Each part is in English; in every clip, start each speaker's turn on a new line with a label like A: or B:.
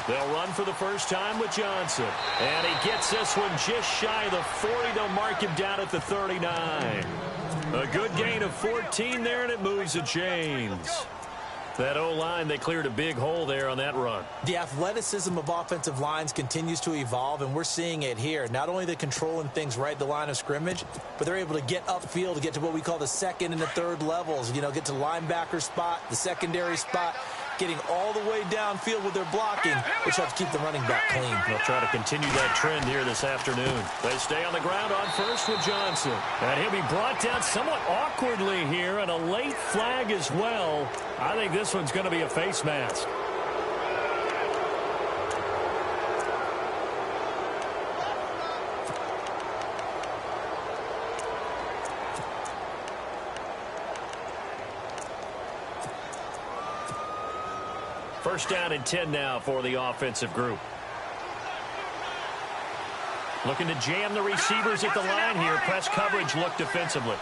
A: They'll run for the first time with Johnson. And he gets this one just shy of the 40. They'll mark him down at the 39. A good gain of 14 there, and it moves the chains. That O-line, they cleared a big hole there on that run.
B: The athleticism of offensive lines continues to evolve, and we're seeing it here. Not only are they controlling things right at the line of scrimmage, but they're able to get upfield to get to what we call the second and the third levels. You know, get to the linebacker spot, the secondary spot, getting all the way downfield with their blocking, which helps keep the running back clean.
A: They'll try to continue that trend here this afternoon. They stay on the ground on first with Johnson. And he'll be brought down somewhat awkwardly here, and a late flag as well. I think this one's going to be a face mask. First down and 10 now for the offensive group. Looking to jam the receivers at the line here. Press coverage look defensively.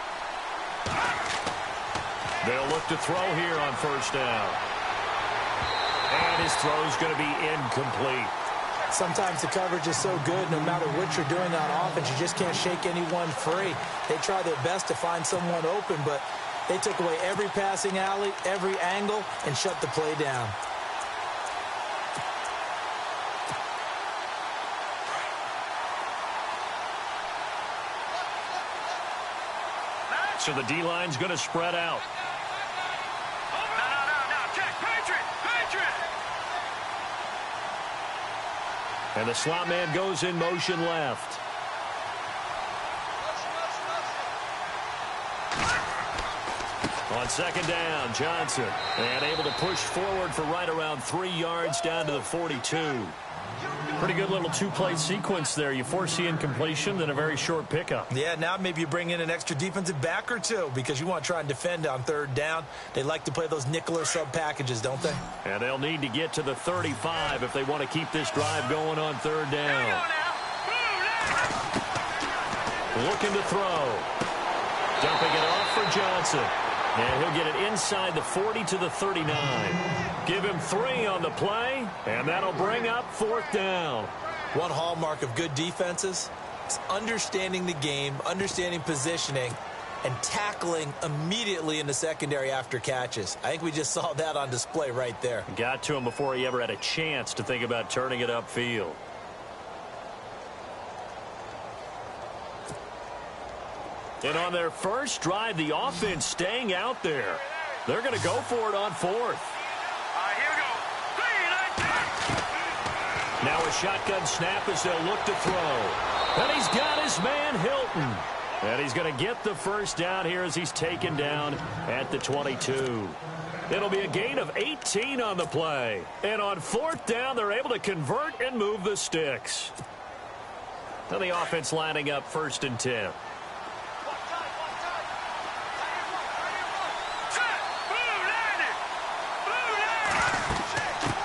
A: They'll look to throw here on first down. And his throw's going to be incomplete.
B: Sometimes the coverage is so good, no matter what you're doing on offense, you just can't shake anyone free. They try their best to find someone open, but they took away every passing alley, every angle, and shut the play down.
A: So the D-line's going to spread out.
C: No. Check. Patriot.
A: And the slot man goes in motion left. On second down, Johnson. And able to push forward for right around 3 yards down to the 42. Pretty good little two-play sequence there. You foresee incompletion, then a very short pickup.
B: Yeah, now maybe you bring in an extra defensive back or two because you want to try and defend on third down. They like to play those nickel or sub packages, don't they?
A: And they'll need to get to the 35 if they want to keep this drive going on third down. Looking to throw. Dumping it off for Johnson. And he'll get it inside the 40 to the 39. Give him 3 on the play, and that'll bring up fourth down.
B: One hallmark of good defenses is understanding the game, understanding positioning, and tackling immediately in the secondary after catches. I think we just saw that on display right there.
A: Got to him before he ever had a chance to think about turning it upfield. And on their first drive, the offense staying out there. They're going to go for it on fourth.
C: Here we go. 3, 19.
A: Now a shotgun snap as they'll look to throw. And he's got his man Hilton. And he's going to get the first down here as he's taken down at the 22. It'll be a gain of 18 on the play. And on fourth down, they're able to convert and move the sticks. Now the offense lining up first and 10.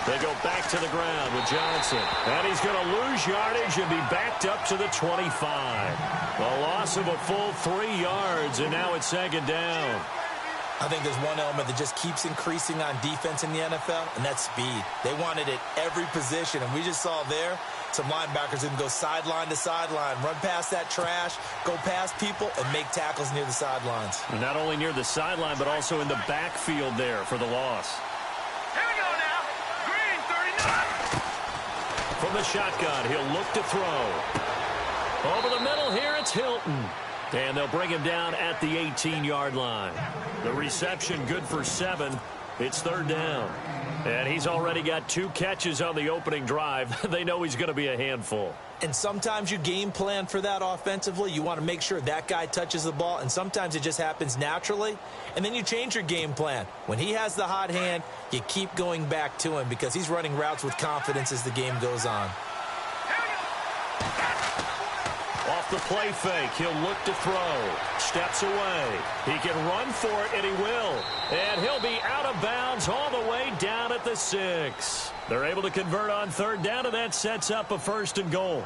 A: They go back to the ground with Johnson. And he's going to lose yardage and be backed up to the 25. A loss of a full 3 yards, and now it's second down.
B: I think there's one element that just keeps increasing on defense in the NFL, and that's speed. They want it at every position, and we just saw there some linebackers who can go sideline to sideline, run past that trash, go past people, and make tackles near the sidelines.
A: And not only near the sideline, but also in the backfield there for the loss. From the shotgun, he'll look to throw. Over the middle here, it's Hilton. And they'll bring him down at the 18-yard line. The reception good for 7. It's third down. And he's already got 2 catches on the opening drive. They know he's going to be a handful.
B: And sometimes you game plan for that offensively. You want to make sure that guy touches the ball, and sometimes it just happens naturally. And then you change your game plan. When he has the hot hand, you keep going back to him because he's running routes with confidence as the game goes on.
A: Off the play fake, he'll look to throw. Steps away. He can run for it, and he will. And he'll be out of bounds all the way down at the 6. They're able to convert on third down, and that sets up a first and goal.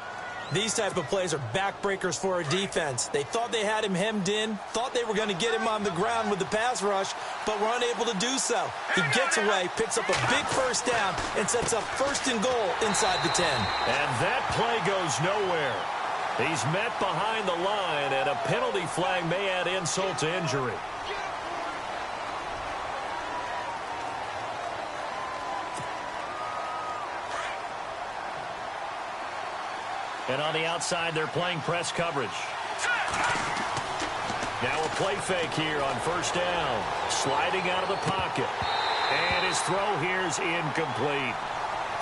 B: These type of plays are backbreakers for a defense. They thought they had him hemmed in, thought they were going to get him on the ground with the pass rush, but were unable to do so. He gets away, picks up a big first down, and sets up 1st and goal inside the 10.
A: And that play goes nowhere. He's met behind the line, and a penalty flag may add insult to injury. And on the outside, they're playing press coverage. Now a play fake here on 1st down. Sliding out of the pocket. And his throw here is incomplete.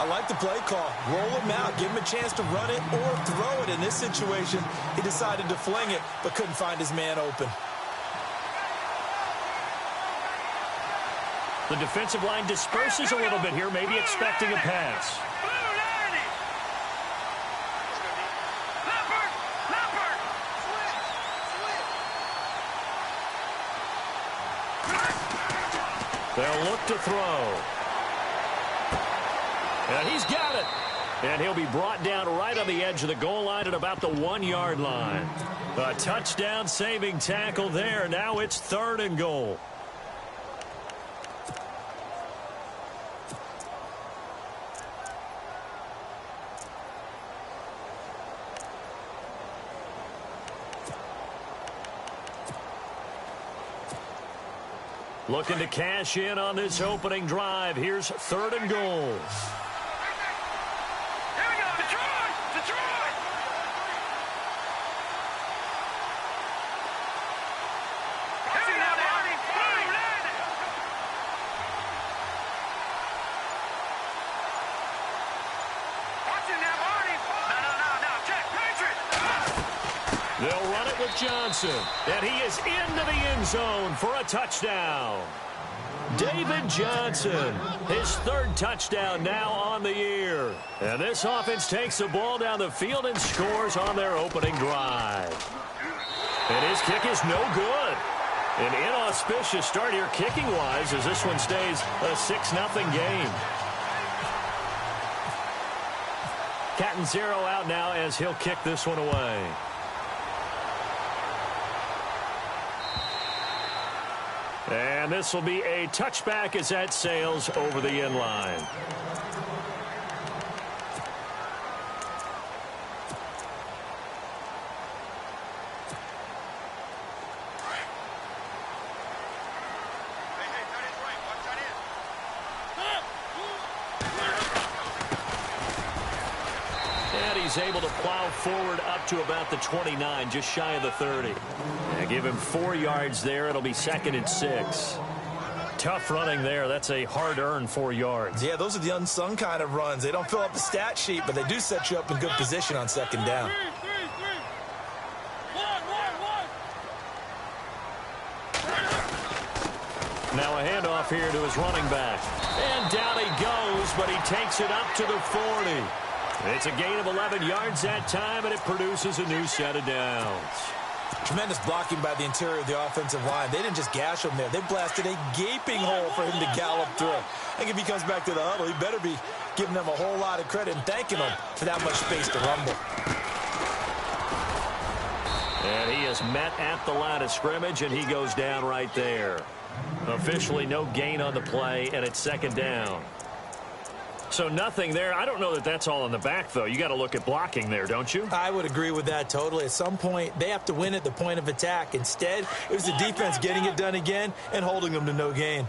B: I like the play call. Roll him out. Give him a chance to run it or throw it. In this situation, he decided to fling it, but couldn't find his man open.
A: The defensive line disperses a little bit here, maybe expecting a pass. They'll look to throw. And he's got it. And he'll be brought down right on the edge of the goal line at about the 1-yard line. A touchdown-saving tackle there. Now it's 3rd and goal. Looking to cash in on this opening drive. Here's 3rd and goal.
C: Here we go, Detroit! Detroit! Here we go, Marty! Watch it now, Marty! No, check, Patriot!
A: They'll run it with Johnson, and he is into the end zone for a touchdown. David Johnson, his 3rd touchdown now on the year. And this offense takes the ball down the field and scores on their opening drive. And his kick is no good. An inauspicious start here kicking-wise as this one stays a 6-0 game. Catanzaro out now as he'll kick this one away. And this will be a touchback as that sails over the end line. And he's able to plow forward up to about the 29, just shy of the 30. And give him 4 yards there. It'll be 2nd and 6. Tough running there. That's a hard-earned 4 yards.
B: Yeah, those are the unsung kind of runs. They don't fill up the stat sheet, but they do set you up in good position on 2nd down.
A: Now a handoff here to his running back. And down he goes, but he takes it up to the 40. It's a gain of 11 yards that time, and it produces a new set of downs.
B: Tremendous blocking by the interior of the offensive line. They didn't just gash him there. They blasted a gaping hole for him to gallop through. I think if he comes back to the huddle, he better be giving them a whole lot of credit and thanking them for that much space to rumble.
A: And he is met at the line of scrimmage, and he goes down right there. Officially no gain on the play, and it's 2nd down. So nothing there. I don't know that that's all in the back, though. You got to look at blocking there, don't you?
B: I would agree with that totally. At some point, they have to win at the point of attack. Instead, it was the defense getting it done again and holding them to no gain.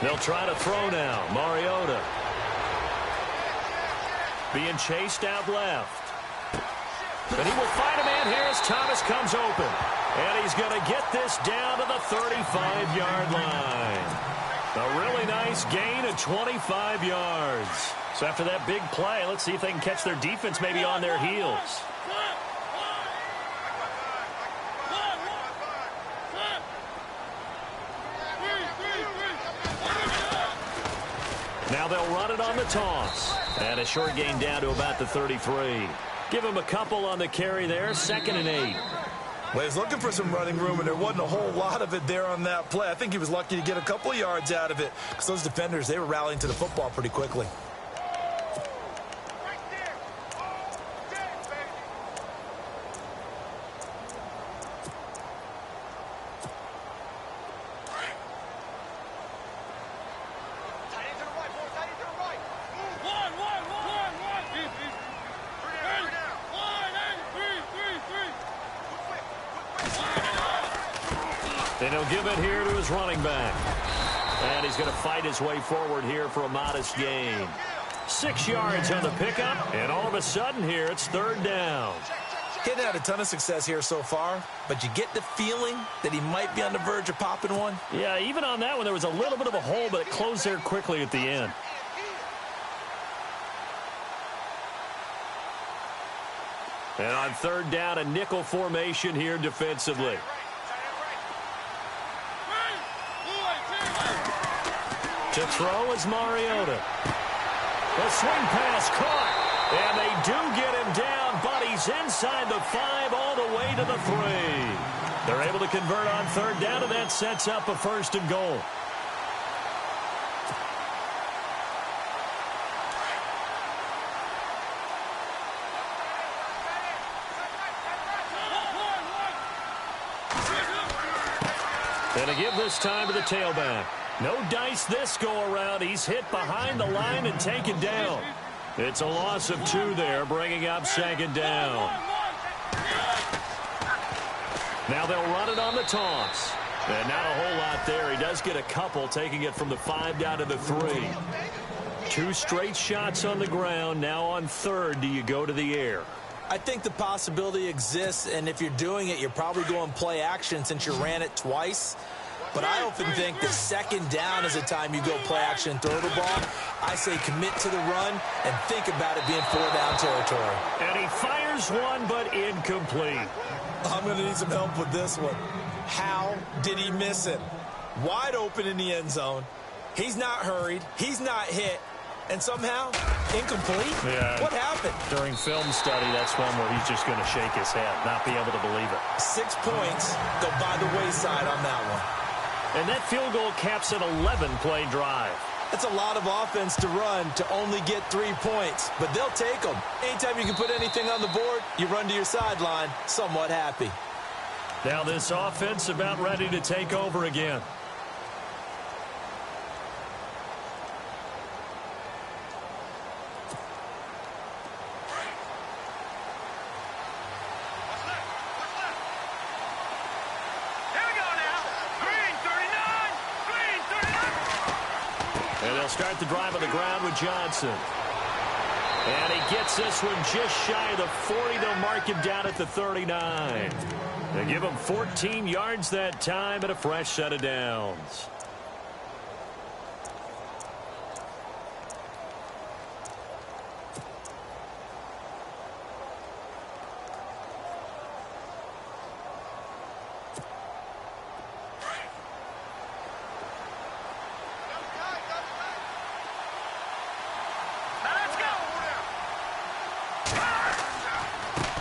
A: They'll try to throw now. Mariota being chased out left. But he will find a man here as Thomas comes open. And he's going to get this down to the 35-yard line. A really nice gain of 25 yards. So after that big play, let's see if they can catch their defense maybe on their heels. Now they'll run it on the toss. And a short gain down to about the 33. Give him a couple on the carry there. 2nd and 8.
B: Well, he was looking for some running room, and there wasn't a whole lot of it there on that play. I think he was lucky to get a couple of yards out of it because those defenders, they were rallying to the football pretty quickly.
A: And he'll give it here to his running back. And he's going to fight his way forward here for a modest gain. 6 yards on the pickup, and all of a sudden here it's third down.
B: Getting had a ton of success here so far, but you get the feeling that he might be on the verge of popping one.
A: Yeah, even on that one, there was a little bit of a hole, but it closed there quickly at the end. And on third down, a nickel formation here defensively. To throw is Mariota. The swing pass caught. And they do get him down, but he's inside the 5 all the way to the 3. They're able to convert on third down, and that sets up a first and goal. And to give this time to the tailback. No dice this go-around. He's hit behind the line and taken down. It's a loss of 2 there, bringing up second down. Now they'll run it on the toss. And not a whole lot there. He does get a couple, taking it from the 5 down to the 3. 2 straight shots on the ground. Now on third, do you go to the air?
B: I think the possibility exists, and if you're doing it, you're probably going play action since you ran it twice. But I often think that second down is the time you go play action and throw the ball. I say commit to the run and think about it being 4 down territory.
A: And he fires one, but incomplete.
B: I'm going to need some help with this one. How did he miss him? Wide open in the end zone. He's not hurried. He's not hit. And somehow, incomplete?
A: Yeah.
B: What happened?
A: During film study, that's one where he's just going to shake his head, not be able to believe it.
B: 6 points go by the wayside on that one.
A: And that field goal caps an 11-play drive.
B: That's a lot of offense to run to only get 3 points, but they'll take them. Anytime you can put anything on the board, you run to your sideline somewhat happy.
A: Now this offense about ready to take over again. And they'll start the drive on the ground with Johnson. And he gets this one just shy of the 40. They'll mark him down at the 39. They give him 14 yards that time and a fresh set of downs.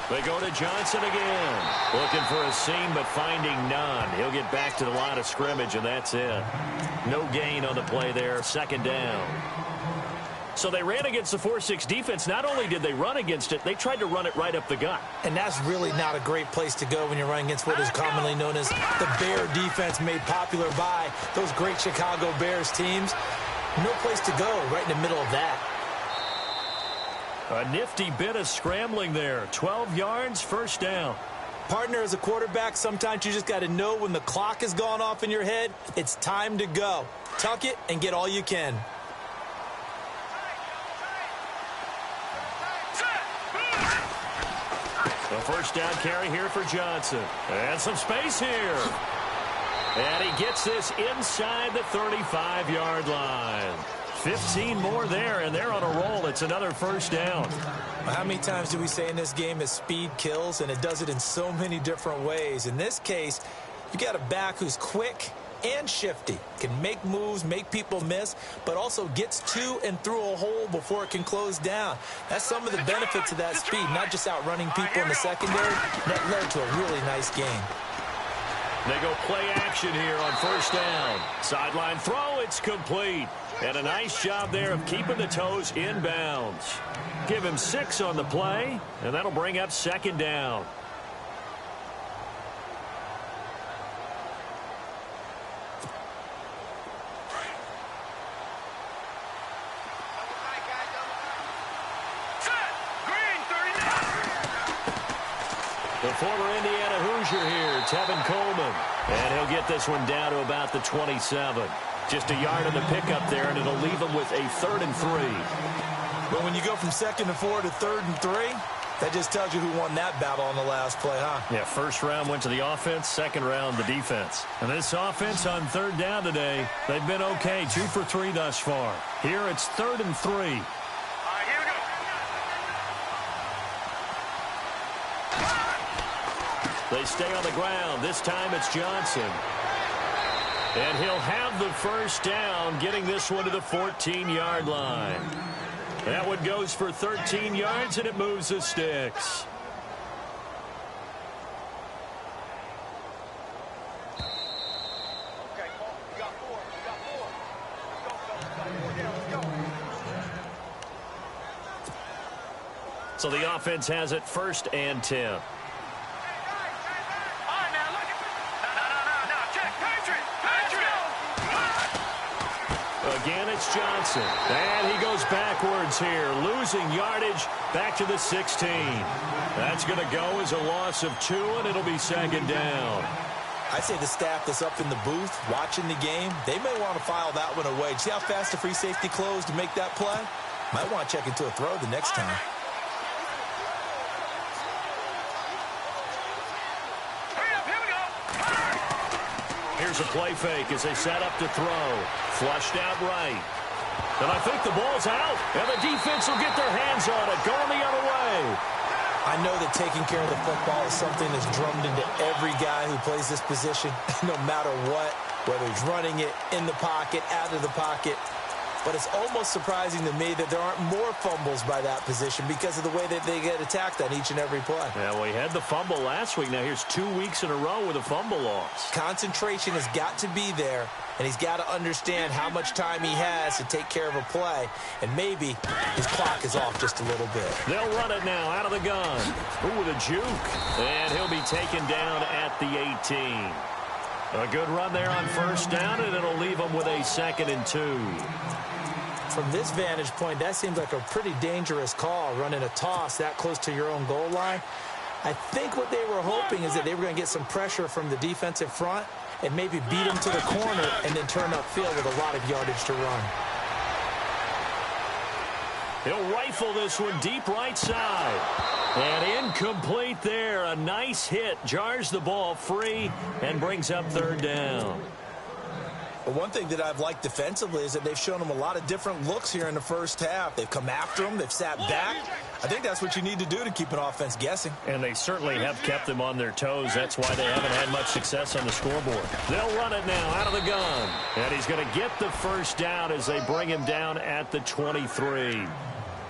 A: They go to Johnson again. Looking for a seam, but finding none. He'll get back to the line of scrimmage, and that's it. No gain on the play there. Second down. So they ran against the 4-6 defense. Not only did they run against it, they tried to run it right up the gut.
B: And that's really not a great place to go when you're running against what is commonly known as the Bear defense, made popular by those great Chicago Bears teams. No place to go right in the middle of that.
A: A nifty bit of scrambling there. 12 yards, first down.
B: Partner, as a quarterback, sometimes you just got to know when the clock has gone off in your head, it's time to go. Tuck it and get all you can.
A: The first down carry here for Johnson. And some space here. And he gets this inside the 35-yard line. 15 more there, and they're on a roll. It's another first down.
B: How many times do we say in this game that speed kills, and it does it in so many different ways? In this case, you got a back who's quick, and shifty. Can make moves, make people miss, but also gets to and through a hole before it can close down. That's some of the benefits of that speed, not just outrunning people in the secondary. That led to a really nice game.
A: They go play action here on first down. Sideline throw, it's complete. And a nice job there of keeping the toes in bounds. Give him 6 on the play, and that'll bring up second down. The former Indiana Hoosier here, Tevin Coleman. And he'll get this one down to about the 27. Just a yard on the pickup there, and it'll leave him with a 3rd and 3.
B: But when you go from 2nd and 4 to 3rd and 3, that just tells you who won that battle on the last play, huh?
A: Yeah, first round went to the offense, second round the defense. And this offense on 3rd down today, they've been okay, 2 for 3 thus far. Here it's 3rd and 3. They stay on the ground. This time it's Johnson. And he'll have the first down, getting this one to the 14-yard line. That one goes for 13 yards, and it moves the sticks. So the offense has it 1st and 10. Again, it's Johnson. And he goes backwards here, losing yardage back to the 16. That's going to go as a loss of 2, and it'll be second down.
B: I say the staff that's up in the booth watching the game, they may want to file that one away. See how fast the free safety closed to make that play? Might want to check into a throw the next time.
A: Here's a play fake as they set up to throw. Flushed out right. And I think the ball's out. And the defense will get their hands on it. Going the other way.
B: I know that taking care of the football is something that's drummed into every guy who plays this position, no matter what, whether he's running it in the pocket, out of the pocket. But it's almost surprising to me that there aren't more fumbles by that position because of the way that they get attacked on each and every play.
A: Yeah, well, he had the fumble last week. Now here's 2 weeks in a row with a fumble loss.
B: Concentration has got to be there, and he's got to understand how much time he has to take care of a play. And maybe his clock is off just a little bit.
A: They'll run it now out of the gun. Ooh, with a juke. And he'll be taken down at the 18. A good run there on first down, and it'll leave him with a 2nd and 2.
B: From this vantage point, that seems like a pretty dangerous call, running a toss that close to your own goal line. I think what they were hoping is that they were going to get some pressure from the defensive front and maybe beat them to the corner and then turn upfield with a lot of yardage to run.
A: He'll rifle this one deep right side. And incomplete there. A nice hit. Jars the ball free and brings up 3rd down.
B: But one thing that I've liked defensively is that they've shown them a lot of different looks here in the first half. They've come after them. They've sat back. I think that's what you need to do to keep an offense guessing.
A: And they certainly have kept them on their toes. That's why they haven't had much success on the scoreboard. They'll run it now out of the gun. And he's going to get the first down as they bring him down at the 23.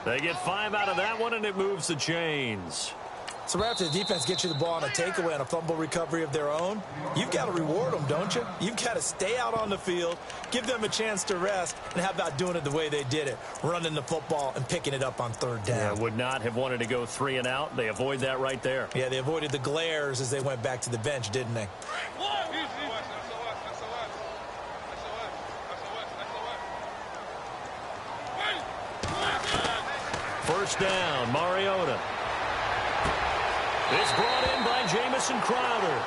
A: They get 5 out of that one, and it moves the chains.
B: So right after the defense gets you the ball on a takeaway and a fumble recovery of their own, you've got to reward them, don't you? You've got to stay out on the field, give them a chance to rest, and how about doing it the way they did it, running the football and picking it up on 3rd down.
A: Yeah, would not have wanted to go 3 and out. They avoid that right there.
B: Yeah, they avoided the glares as they went back to the bench, didn't they?
A: First down, Mariota. It's brought in by Jamison Crowder.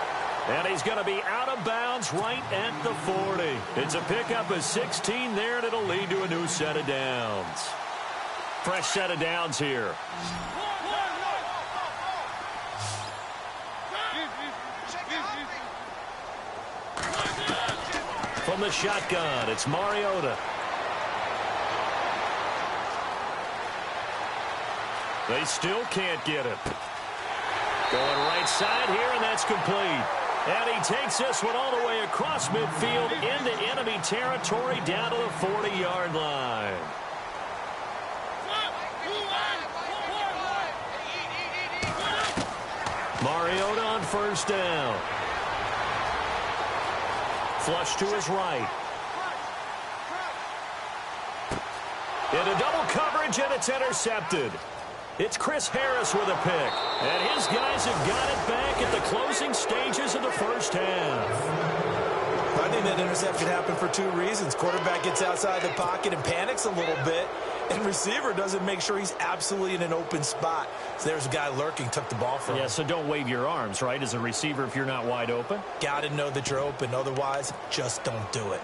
A: And he's going to be out of bounds right at the 40. It's a pickup of 16 there, and it'll lead to a new set of downs. Fresh set of downs here. From the shotgun, it's Mariota. They still can't get it. Going right side here, and that's complete. And he takes this one all the way across midfield into enemy territory down to the 40-yard line. Mariota on first down. Flush to his right. Into double coverage, and it's intercepted. It's Chris Harris with a pick. And his guys have got it back at the closing stages of the first half.
B: I think that interception happened for two reasons. Quarterback gets outside the pocket and panics a little bit, and receiver doesn't make sure he's absolutely in an open spot. So there's a guy lurking, took the ball from him.
A: Yeah, so don't wave your arms, right, as a receiver if you're not wide open?
B: Got to know that you're open. Otherwise, just don't do it.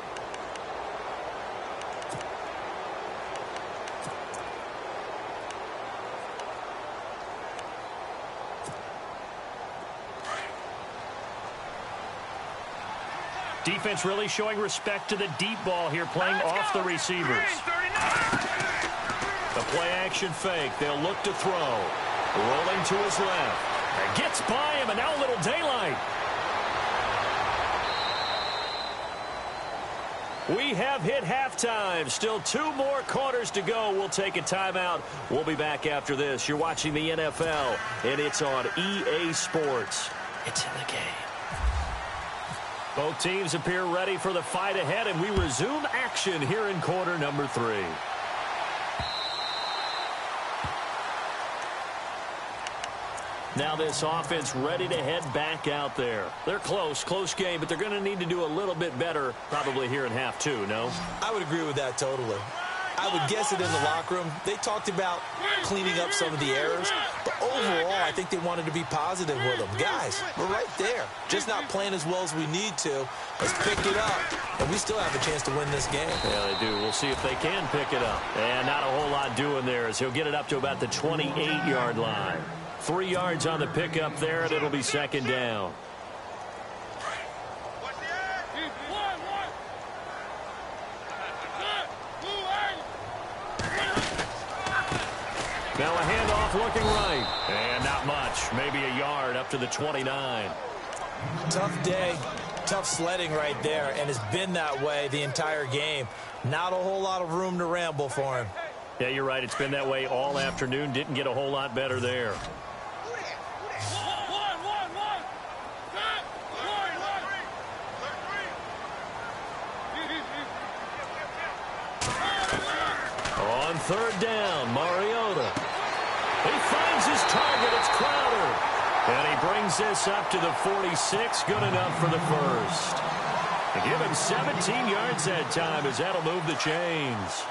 A: Defense really showing respect to the deep ball here, playing off the receivers. The play action fake. They'll look to throw. Rolling to his left. And gets by him, and now a little daylight. We have hit halftime. Still 2 more quarters to go. We'll take a timeout. We'll be back after this. You're watching the NFL, and it's on EA Sports. It's in the game. Both teams appear ready for the fight ahead, and we resume action here in quarter number 3. Now this offense ready to head back out there. They're close game, but they're going to need to do a little bit better probably here in half 2, no?
B: I would agree with that totally. I would guess it in the locker room. They talked about cleaning up some of the errors, but overall, I think they wanted to be positive with them. Guys, we're right there. Just not playing as well as we need to. Let's pick it up, and we still have a chance to win this game.
A: Yeah, they do. We'll see if they can pick it up. And not a whole lot doing there as he'll get it up to about the 28-yard line. 3 yards on the pickup there, and it'll be second down. Now a handoff looking right. And not much. Maybe a yard up to the 29.
B: Tough day. Tough sledding right there. And it's been that way the entire game. Not a whole lot of room to ramble for him.
A: Yeah, you're right. It's been that way all afternoon. Didn't get a whole lot better there. On third down, Mariota. He finds his target. It's Crowder. And he brings this up to the 46. Good enough for the first. To give him 17 yards that time as that'll move the chains.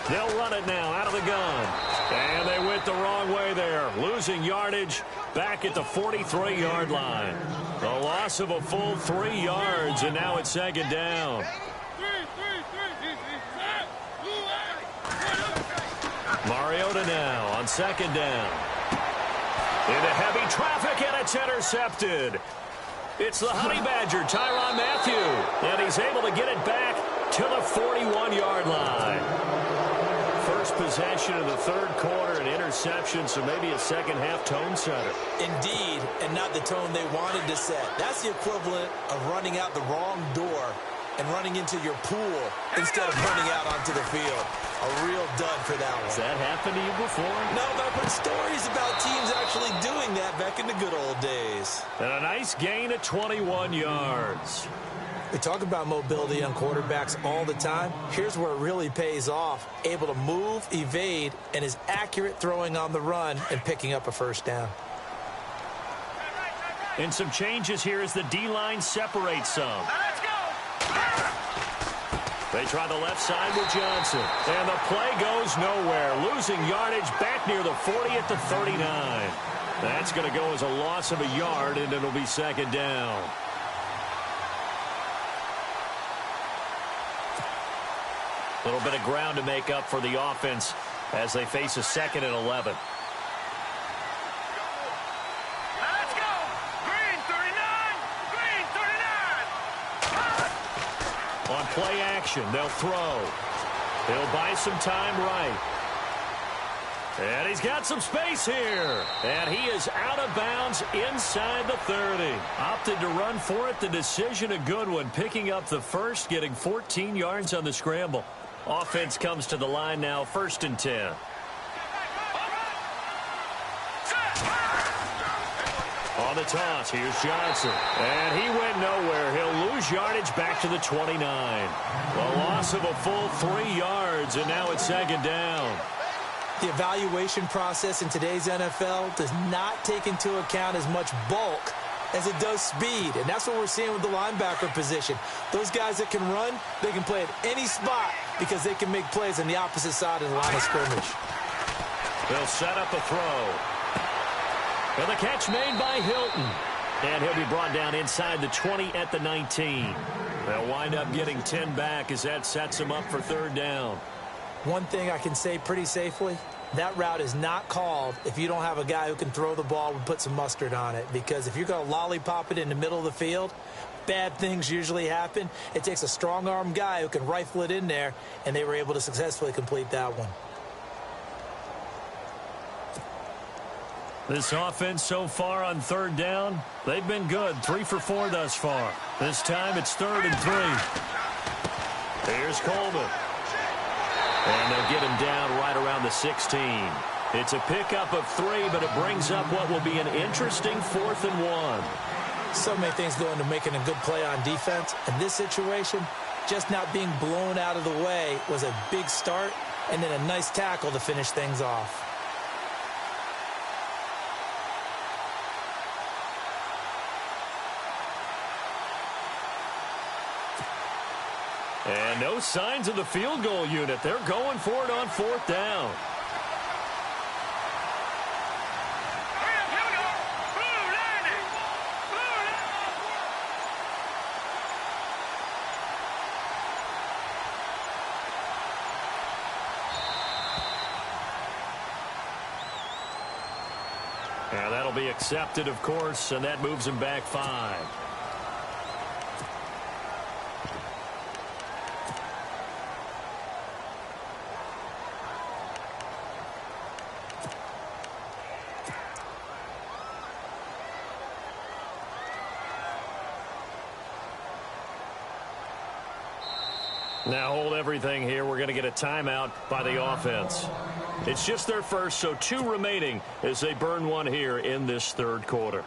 A: They'll run it now out of the gun. And they went the wrong way there. Losing yardage back at the 43-yard line. The loss of a full 3 yards, and now it's second down. Mariota now on second down. Into heavy traffic, and it's intercepted. It's the Honey Badger, Tyrann Mathieu. And he's able to get it back to the 41-yard line. First possession of the third quarter, an interception, so maybe a second-half tone setter.
B: Indeed, and not the tone they wanted to set. That's the equivalent of running out the wrong door and running into your pool instead of running out onto the field. A real dud for that one.
A: Has that happened to you before?
B: No, but I've heard stories about teams actually doing that back in the good old days.
A: And a nice gain of 21 yards.
B: We talk about mobility on quarterbacks all the time. Here's where it really pays off. Able to move, evade, and is accurate throwing on the run and picking up a first down.
A: And some changes here as the D-line separates some.
C: Let's go.
A: They try the left side with Johnson. And the play goes nowhere. Losing yardage back near the 40 at the 39. That's going to go as a loss of a yard, and it'll be second down. A little bit of ground to make up for the offense as they face a 2nd and 11.
C: Let's go. Green 39. Green 39.
A: On play action, they'll throw. They'll buy some time right. And he's got some space here. And he is out of bounds inside the 30. Opted to run for it. The decision a good one. Picking up the first, getting 14 yards on the scramble. Offense comes to the line now, 1st and 10. On the toss, here's Johnson. And he went nowhere. He'll lose yardage back to the 29. A loss of a full 3 yards, and now it's 2nd down.
B: The evaluation process in today's NFL does not take into account as much bulk as it does speed, and that's what we're seeing with the linebacker position. Those guys that can run, they can play at any spot because they can make plays on the opposite side of the line of scrimmage.
A: They'll set up a throw. And the catch made by Hilton. And he'll be brought down inside the 20 at the 19. They'll wind up getting 10 back as that sets them up for 3rd down.
B: One thing I can say pretty safely, that route is not called if you don't have a guy who can throw the ball and put some mustard on it. Because if you're going to lollipop it in the middle of the field, bad things usually happen. It takes a strong-arm guy who can rifle it in there, and they were able to successfully complete that one.
A: This offense so far on 3rd down, they've been good. 3 for 4 thus far. This time it's 3rd and 3. Here's Coleman. And they'll get him down right around the 16. It's a pickup of 3, but it brings up what will be an interesting 4th and 1.
B: So many things go into making a good play on defense. In this situation, just not being blown out of the way was a big start, and then a nice tackle to finish things off.
A: And no signs of the field goal unit. They're going for it on 4th down. And that'll be accepted, of course, and that moves him back 5. Now hold everything here. We're going to get a timeout by the offense. It's just their first, so 2 remaining as they burn one here in this 3rd quarter.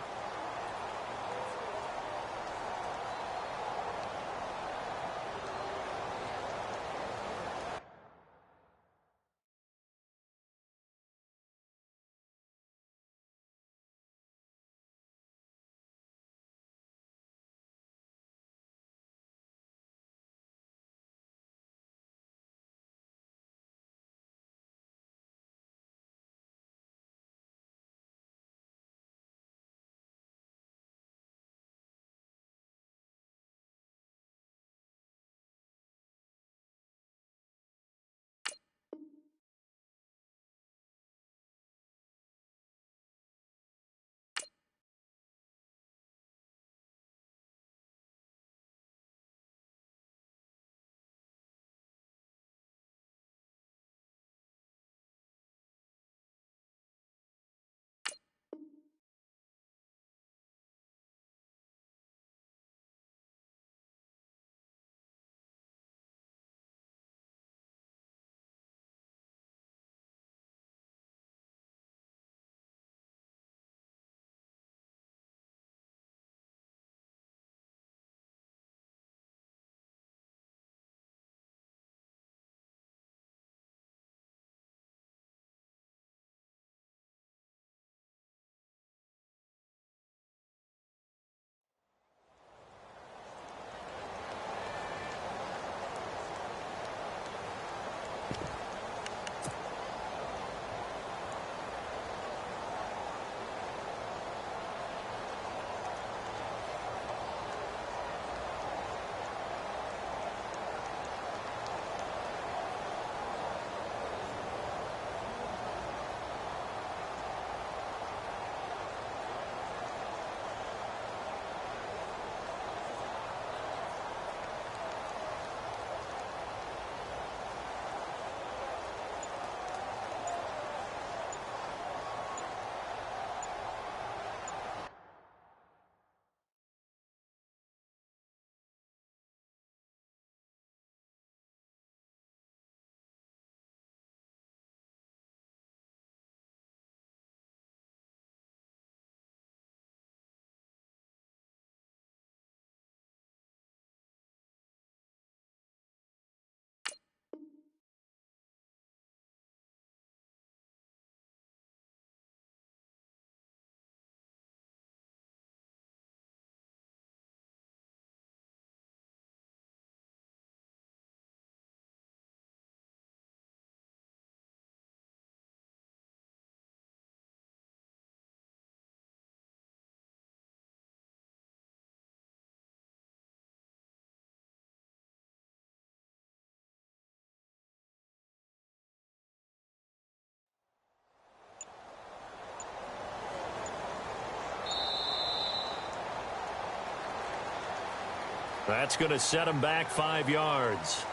A: That's going to set him back 5 yards.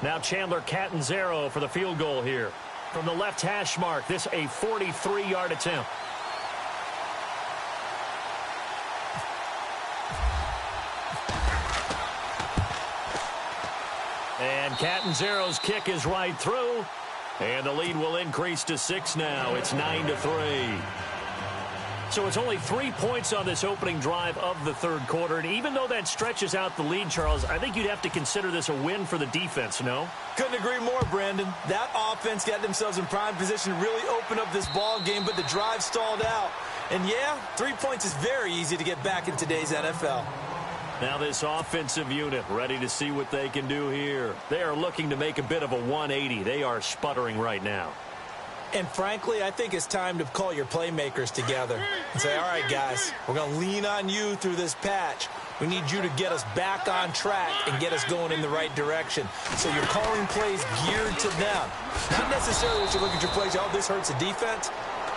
A: Now Chandler Catanzaro for the field goal here. From the left hash mark, this a 43-yard attempt. And Catanzaro's kick is right through. And the lead will increase to 6 now. It's 9-3. So it's only 3 points on this opening drive of the third quarter. And even though that stretches out the lead, Charles, I think you'd have to consider this a win for the defense, no?
B: Couldn't agree more, Brandon. That offense got themselves in prime position to really open up this ball game, but the drive stalled out. And yeah, 3 points is very easy to get back in today's NFL.
A: Now this offensive unit ready to see what they can do here. They are looking to make a bit of a 180. They are sputtering right now.
B: And frankly, I think it's time to call your playmakers together and say, all right, guys, we're going to lean on you through this patch. We need you to get us back on track and get us going in the right direction. So you're calling plays geared to them. Not necessarily that you look at your plays, oh, this hurts the defense.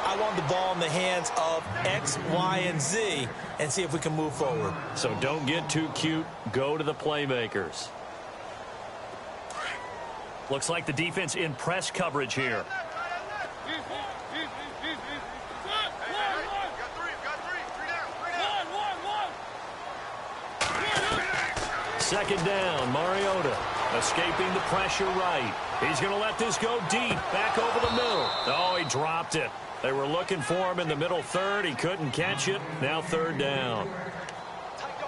B: I want the ball in the hands of X, Y, and Z and see if we can move forward.
A: So don't get too cute. Go to the playmakers. Looks like the defense in press coverage here. second down, Mariota escaping the pressure right. He's going to let this go deep, back over the middle. Oh, he dropped it. They were looking for him in the middle third. He couldn't catch it. Now third down.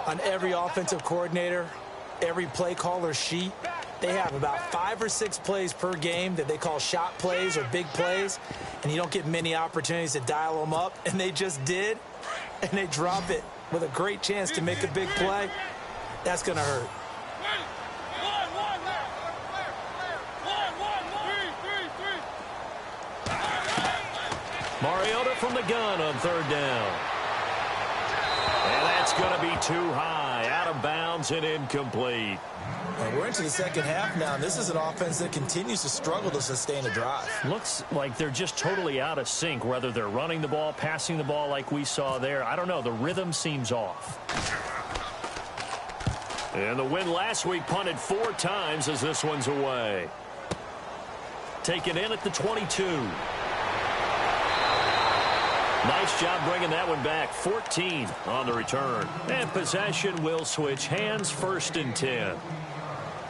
B: On every offensive coordinator, every play caller sheet, they have about 5 or 6 plays per game that they call shot plays or big plays, and you don't get many opportunities to dial them up, and they just did, and they drop it with a great chance to make a big play. That's going to hurt.
A: Mariota from the gun on third down. And that's going to be too high, out of bounds and incomplete.
B: And we're into the second half now, and this is an offense that continues to struggle to sustain a drive.
A: Looks like they're just totally out of sync, whether they're running the ball, passing the ball like we saw there. I don't know. The rhythm seems off. And the win last week punted 4 times as this one's away. Taken in at the 22. Nice job bringing that one back. 14 on the return. And possession will switch hands, 1st and 10.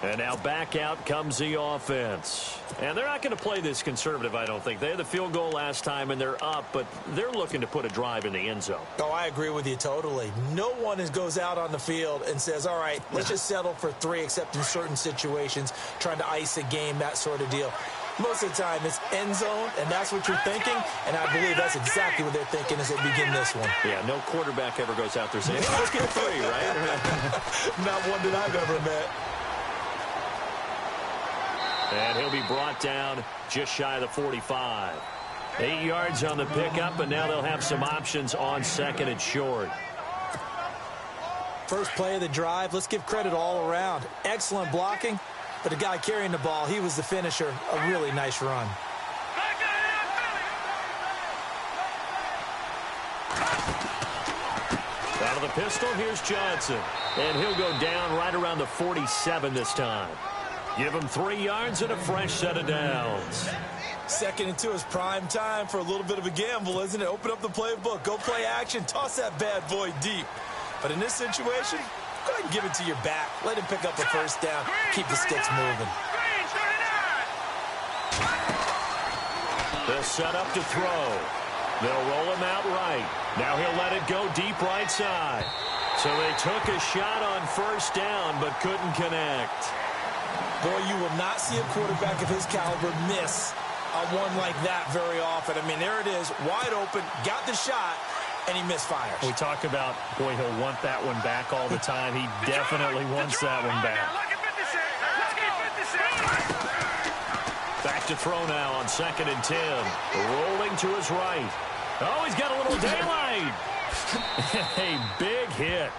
A: And now back out comes the offense. And they're not going to play this conservative, I don't think. They had the field goal last time, and they're up, but they're looking to put a drive in the end zone.
B: Oh, I agree with you totally. No one goes out on the field and says, all right, let's just settle for 3, except in certain situations, trying to ice a game, that sort of deal. Most of the time, it's end zone, and that's what you're thinking, and I believe that's exactly what they're thinking as they begin this one.
A: Yeah, no quarterback ever goes out there saying, hey, let's get 3, right?
B: Not one that I've ever met.
A: And he'll be brought down just shy of the 45. 8 yards on the pickup, and now they'll have some options on 2nd and short.
B: First play of the drive, let's give credit all around. Excellent blocking. But the guy carrying the ball, he was the finisher. A really nice run.
A: Out of the pistol, here's Johnson. And he'll go down right around the 47 this time. Give him 3 yards and a fresh set of downs.
B: 2nd and 2 is prime time for a little bit of a gamble, isn't it? Open up the playbook, go play action, toss that bad boy deep. But in this situation, go ahead and give it to your back. Let him pick up a 1st down. Keep the sticks moving.
A: They'll set up to throw. They'll roll him out right. Now he'll let it go deep right side. So they took a shot on 1st down but couldn't connect.
B: Boy, you will not see a quarterback of his caliber miss on one like that very often. I mean, there it is, wide open, got the shot, and he misfires.
A: We talk about, boy, he'll want that one back all the time. He definitely wants that one back. Back to throw now on 2nd and 10. Rolling to his right. Oh, he's got a little daylight. A big hit.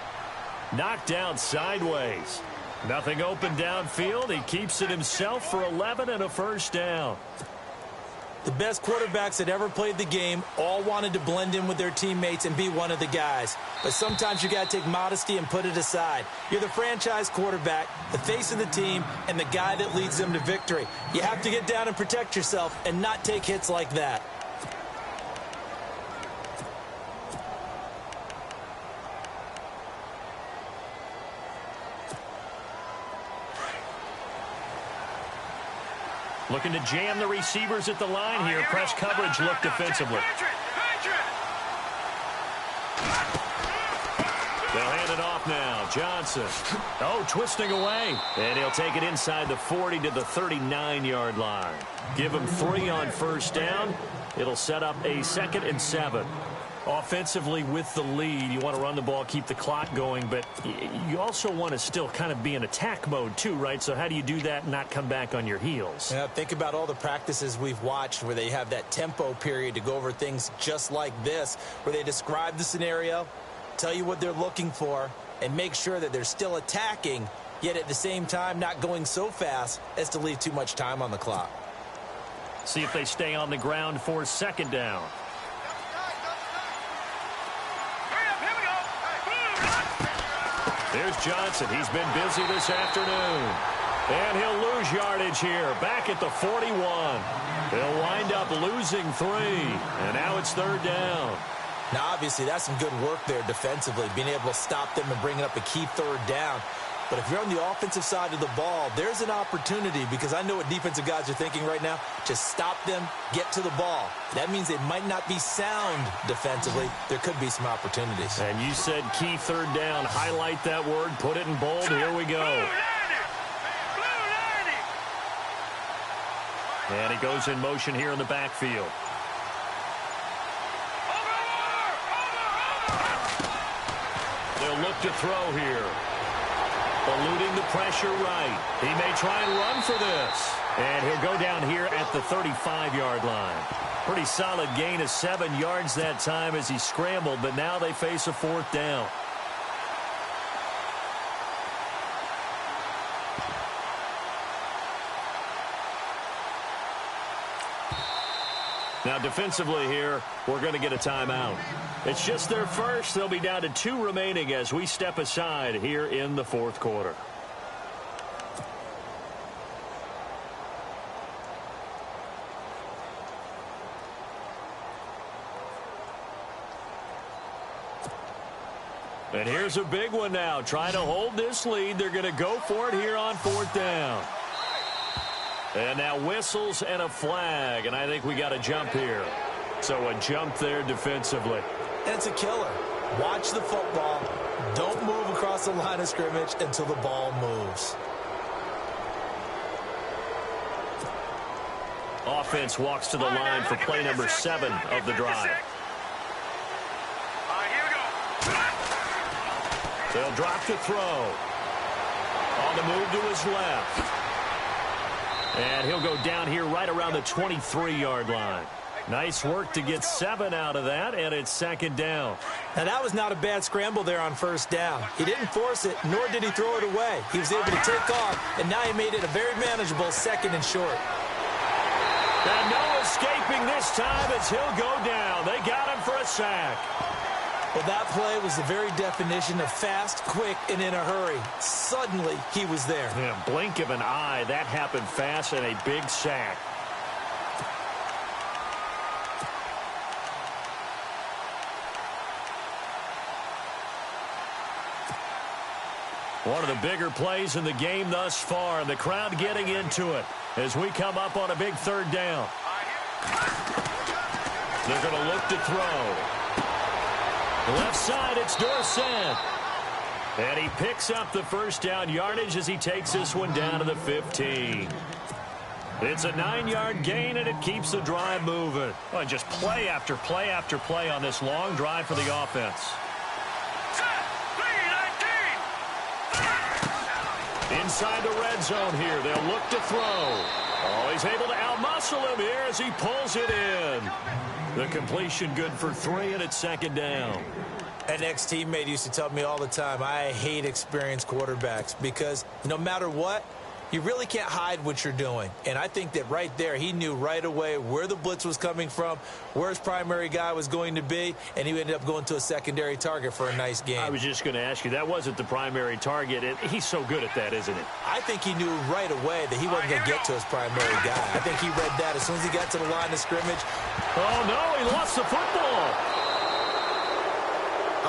A: Knocked down sideways. Nothing open downfield. He keeps it himself for 11 and a 1st down.
B: The best quarterbacks that ever played the game all wanted to blend in with their teammates and be one of the guys. But sometimes you got to take modesty and put it aside. You're the franchise quarterback, the face of the team, and the guy that leads them to victory. You have to get down and protect yourself and not take hits like that.
A: Looking to jam the receivers at the line here. Press coverage look defensively. They'll hand it off now. Johnson. Oh, twisting away. And he'll take it inside the 40 to the 39-yard line. Give him 3 on 1st down. It'll set up a 2nd and 7. Offensively with the lead, you want to run the ball, keep the clock going, but you also want to still kind of be in attack mode too, right? So how do you do that and not come back on your heels?
B: Yeah, think about all the practices we've watched where they have that tempo period to go over things just like this, where they describe the scenario, tell you what they're looking for, and make sure that they're still attacking, yet at the same time not going so fast as to leave too much time on the clock.
A: See if they stay on the ground for 2nd down. There's Johnson. He's been busy this afternoon. And he'll lose yardage here. Back at the 41. They'll wind up losing 3. And now it's 3rd down.
B: Now, obviously, that's some good work there defensively, being able to stop them and bringing up a key 3rd down. But if you're on the offensive side of the ball, there's an opportunity, because I know what defensive guys are thinking right now. Just stop them, get to the ball. That means they might not be sound defensively. There could be some opportunities.
A: And you said key third down. Highlight that word, put it in bold. Here we go. And he goes in motion here in the backfield. They'll look to throw here. Eluding the pressure right. He may try and run for this. And he'll go down here at the 35-yard line. Pretty solid gain of 7 yards that time as he scrambled, but now they face a fourth down. Now defensively here, we're going to get a timeout. It's just their first. They'll be down to 2 remaining as we step aside here in the fourth quarter. And here's a big one now. Trying to hold this lead. They're going to go for it here on fourth down. And now whistles and a flag, and I think we got a jump here. So a jump there defensively.
B: And it's a killer. Watch the football. Don't move across the line of scrimmage until the ball moves.
A: Offense walks to the line for play number 7 of the drive. They'll drop to throw. On the move to his left. And he'll go down here right around the 23-yard line. Nice work to get 7 out of that, and it's second down.
B: Now, that was not a bad scramble there on first down. He didn't force it, nor did he throw it away. He was able to take off, and now he made it a very manageable second and short.
A: And no escaping this time as he'll go down. They got him for a sack.
B: Well, that play was the very definition of fast, quick, and in a hurry. Suddenly, he was there.
A: Yeah, blink of an eye. That happened fast and a big sack. One of the bigger plays in the game thus far, and the crowd getting into it as we come up on a big third down. They're going to look to throw. Left side, it's Dorsett. And he picks up the first down yardage as he takes this one down to the 15. It's a 9-yard gain, and it keeps the drive moving. Well, just play after play after play on this long drive for the offense. Inside the red zone here, they'll look to throw. Oh, he's able to outmuscle him here as he pulls it in. The completion good for 3, and it's second down.
B: An ex-teammate used to tell me all the time, I hate experienced quarterbacks because no matter what, you really can't hide what you're doing. And I think that right there, he knew right away where the blitz was coming from, where his primary guy was going to be, and he ended up going to a secondary target for a nice game.
A: I was just going to ask you, that wasn't the primary target. He's so good at that, isn't it?
B: I think he knew right away that he wasn't going to get to his primary guy. I think he read that as soon as he got to the line of scrimmage.
A: Oh, no, he lost the football.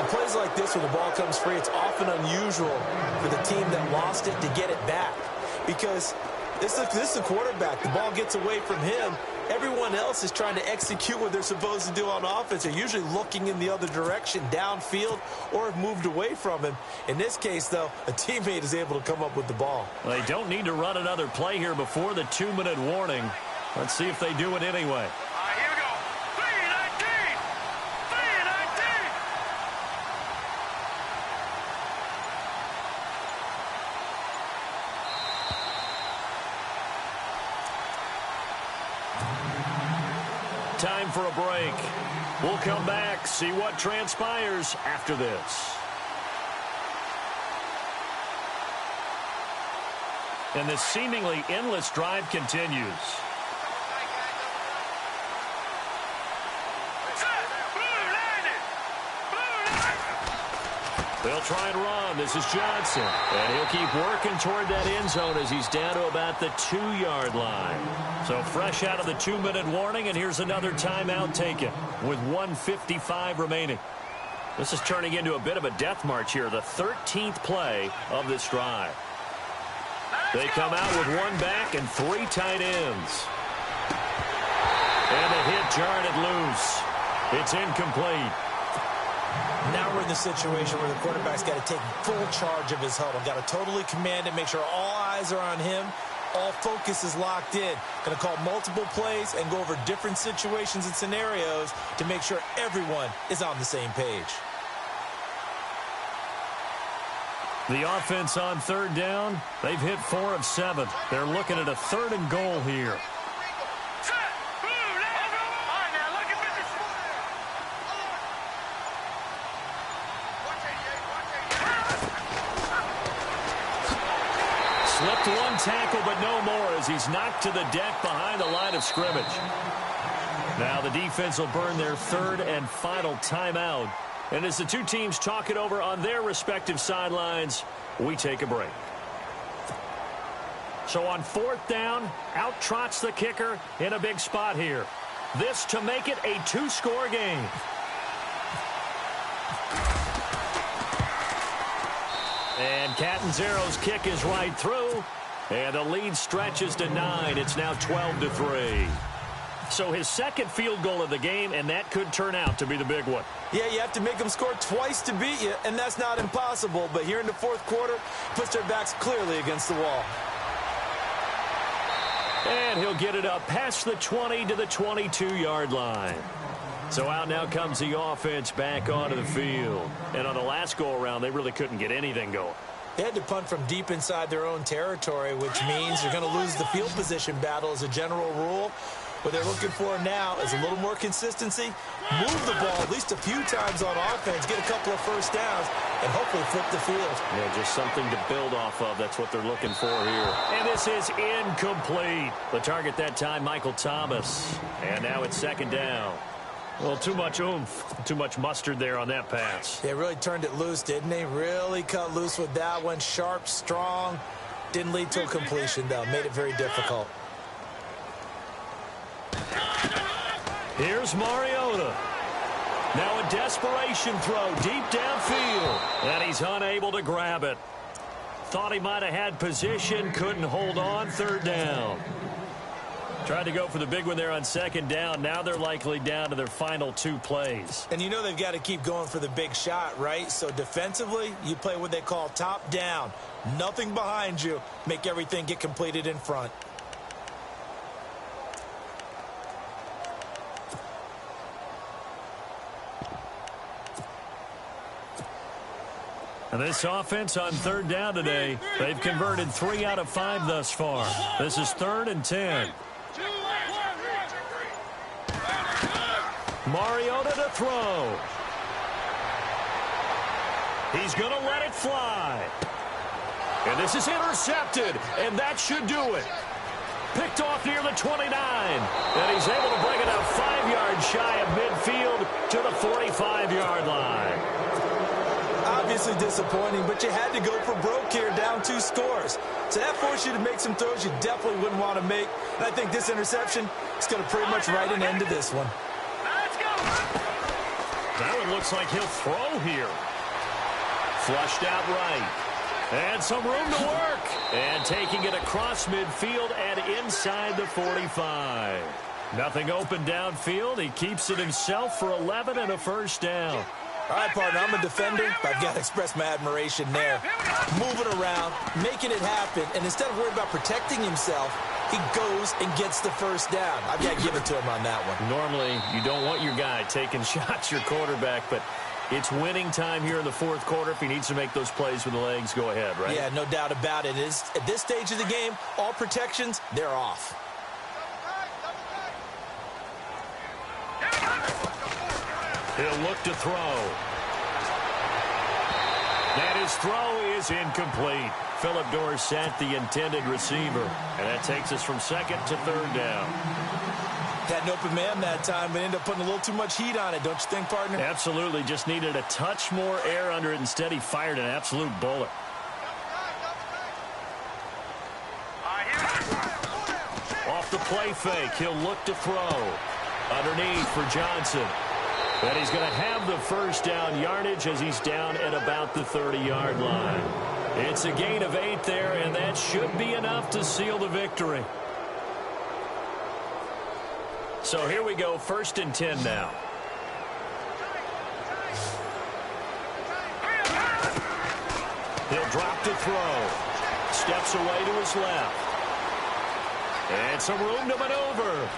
B: On plays like this, when the ball comes free, it's often unusual for the team that lost it to get it back. Because this is a quarterback. The ball gets away from him. Everyone else is trying to execute what they're supposed to do on offense. They're usually looking in the other direction, downfield, or have moved away from him. In this case, though, a teammate is able to come up with the ball.
A: Well, they don't need to run another play here before the 2-minute warning. Let's see if they do it anyway.
C: Here we go. 3-19. 3-19.
A: Time for a break. We'll come back, see what transpires after this. And this seemingly endless drive continues. They'll try and run. This is Johnson. And he'll keep working toward that end zone as he's down to about the 2-yard line. So fresh out of the 2-minute warning, and here's another timeout taken with 1:55 remaining. This is turning into a bit of a death march here, the 13th play of this drive. They come out with one back and 3 tight ends. And the hit jarred it loose. It's incomplete.
B: Now we're in the situation where the quarterback's got to take full charge of his huddle. Got to totally command it, make sure all eyes are on him. All focus is locked in. Going to call multiple plays and go over different situations and scenarios to make sure everyone is on the same page.
A: The offense on third down, they've hit 4 of 7. They're looking at a 3rd and goal here. Slipped one tackle, but no more as he's knocked to the deck behind the line of scrimmage. Now the defense will burn their 3rd and final timeout. And as the two teams talk it over on their respective sidelines, we take a break. So on 4th down, out trots the kicker in a big spot here. This to make it a 2-score game. And Catanzaro's kick is right through. And the lead stretches to 9. It's now 12-3. So his 2nd field goal of the game, and that could turn out to be the big one.
B: Yeah, you have to make them score twice to beat you, and that's not impossible. But here in the 4th quarter, puts their backs clearly against the wall.
A: And he'll get it up past the 20 to the 22-yard line. So out now comes the offense back onto the field. And on the last go-around, they really couldn't get anything going.
B: They had to punt from deep inside their own territory, which means you're going to lose the field position battle as a general rule. What they're looking for now is a little more consistency, move the ball at least a few times on offense, get a couple of first downs, and hopefully flip the field.
A: Yeah, just something to build off of. That's what they're looking for here. And this is incomplete. The target that time, Michael Thomas. And now it's 2nd down. Well, too much oomph, too much mustard there on that pass.
B: They really turned it loose, didn't they? Really cut loose with that one. Sharp, strong. Didn't lead to a completion, though. Made it very difficult.
A: Here's Mariota. Now a desperation throw deep downfield. And he's unable to grab it. Thought he might have had position, couldn't hold on. 3rd down. Tried to go for the big one there on 2nd down. Now they're likely down to their final 2 plays.
B: And you know they've got to keep going for the big shot, right? So defensively, you play what they call top down. Nothing behind you. Make everything get completed in front.
A: And this offense on 3rd down today, they've converted 3 out of 5 thus far. This is 3rd and 10. Mariota to throw. He's going to let it fly. And this is intercepted, and that should do it. Picked off near the 29, and he's able to bring it up 5 yards shy of midfield to the 45-yard line.
B: Obviously disappointing, but you had to go for broke here, down 2 scores. So that forced you to make some throws you definitely wouldn't want to make. And I think this interception is going to pretty much write an end to this one.
A: That one looks like he'll throw here. Flushed out right. And some room to work. And taking it across midfield and inside the 45. Nothing open downfield. He keeps it himself for 11 and a 1st down.
B: All right, partner, I'm a defender, but I've got to express my admiration there. Moving around, making it happen, and instead of worrying about protecting himself, he goes and gets the 1st down. I've got to give it to him on that one.
A: Normally, you don't want your guy taking shots, your quarterback, but it's winning time here in the 4th quarter. If he needs to make those plays with the legs, go ahead, right?
B: Yeah, no doubt about it. At this stage of the game, all protections, they're off.
A: He'll look to throw. And his throw is incomplete. Philip Dorsett, the intended receiver. And that takes us from 2nd to 3rd down.
B: Had an open man that time, but ended up putting a little too much heat on it, don't you think, partner?
A: Absolutely. Just needed a touch more air under it. Instead, he fired an absolute bullet. Off the play fake, he'll look to throw. Underneath for Johnson. And he's going to have the first down yardage as he's down at about the 30-yard line. It's a gain of 8 there, and that should be enough to seal the victory. So here we go, 1st and 10 now. He'll drop to throw. Steps away to his left. And some room to maneuver.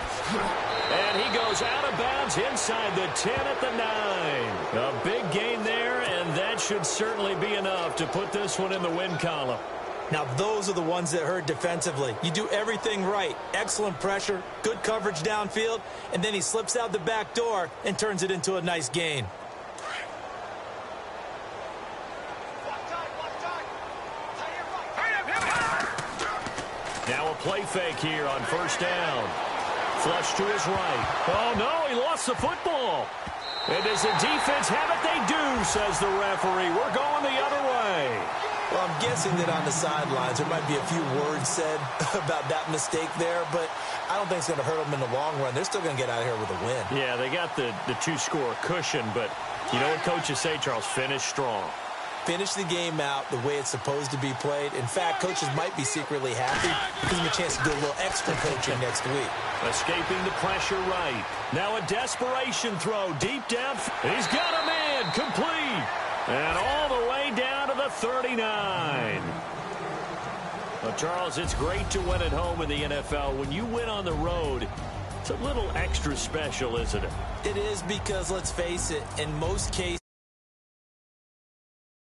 A: And he goes out of bounds inside the 10 at the 9. A big gain there, and that should certainly be enough to put this one in the win column.
B: Now, those are the ones that hurt defensively. You do everything right. Excellent pressure, good coverage downfield, and then he slips out the back door and turns it into a nice gain.
A: Now a play fake here on 1st down. Flush to his right. Oh, no, he lost the football. And does the defense have it? They do, says the referee. We're going the other way.
B: Well, I'm guessing that on the sidelines there might be a few words said about that mistake there, but I don't think it's going to hurt them in the long run. They're still going to get out of here with a win.
A: Yeah, they got the 2-score cushion, but you know what coaches say, Charles? Finish strong.
B: Finish the game out the way it's supposed to be played. In fact, coaches might be secretly happy. Gives them a chance to do a little extra coaching next week.
A: Escaping the pressure right. Now a desperation throw deep down. He's got a man complete. And all the way down to the 39. Well, Charles, it's great to win at home in the NFL. When you win on the road, it's a little extra special, isn't it?
B: It is because, let's face it, in most cases,